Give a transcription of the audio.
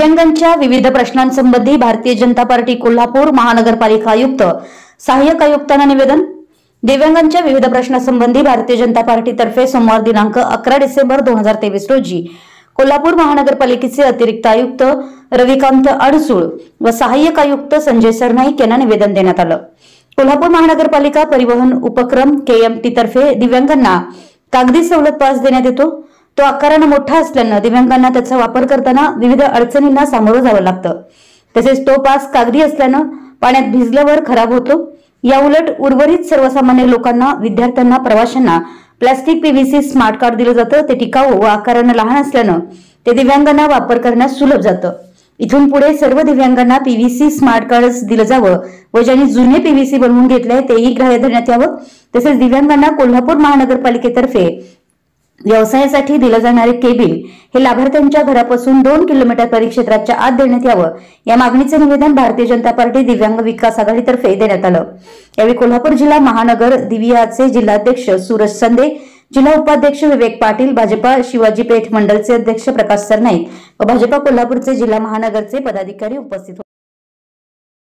दिव्यांगांच्या विविध प्रश्नांसंबंधी भारतीय जनता पार्टी कोल्हापूर महानगरपालिका आयुक्त सहाय्यक आयुक्तांना निवेदन। दिव्यांगांच्या विविध प्रश्नांसंबंधी भारतीय जनता पार्टीतर्फे सोमवार दिनांक 11 डिसेंबर 2023 रोजी कोल्हापूर महानगरपालिकेचे अतिरिक्त आयुक्त रविकांत अडसूळ व सहाय्यक आयुक्त संजय सरनाईक यांना निवेदन देण्यात आलं। कोल्हापूर महानगरपालिका परिवहन उपक्रम KMT तर्फे दिव्यांगांना कागदी सवलत पास देण्यात येतो। तो आकाराने मोठा असल्याने दिव्यांगांना त्याचा वापर करताना विविध अडचणींना सामोरं जावं लागतं। तसेच तो पास कागदी असल्याने पाण्यात भिजल्यावर खराब होतो। या उलट उर्वरित सर्वसामान्य लोकांना, विद्यार्थ्यांना, प्रवाशांना प्लास्टिक PVC स्मार्ट कार्ड दिलं जातं। ते टिकाऊ व आकाराने लहान असल्याने ते दिव्यांगांना वापर करण्यास सुलभ जातं। इथून पुढे सर्व दिव्यांगांना PVC स्मार्ट कार्ड दिलं जावं व ज्यांनी जुने PVC बनवून घेतले तेही ग्राह्य धरण्यात यावं। तसेच दिव्यांगांना कोल्हापूर महानगरपालिकेतर्फे व्यवसायासाठी दिलं जाणारे केबिल हे लाभार्थ्यांच्या घरापासून 2 किलोमीटर परिक्षेत्राच्या आत देण्यात यावं, या मागणीचे निवेदन भारतीय जनता पार्टी दिव्यांग विकास आघाडीतर्फे देण्यात आलं। यावेळी कोल्हापूर जिल्हा महानगर दिव्याचे जिल्हाध्यक्ष सूरज संदे, जिल्हा उपाध्यक्ष विवेक पाटील, भाजपा शिवाजी पेठ मंडलचे अध्यक्ष प्रकाश सरनाईक व भाजपा कोल्हापूरचे जिल्हा महानगरचे पदाधिकारी उपस्थित होते।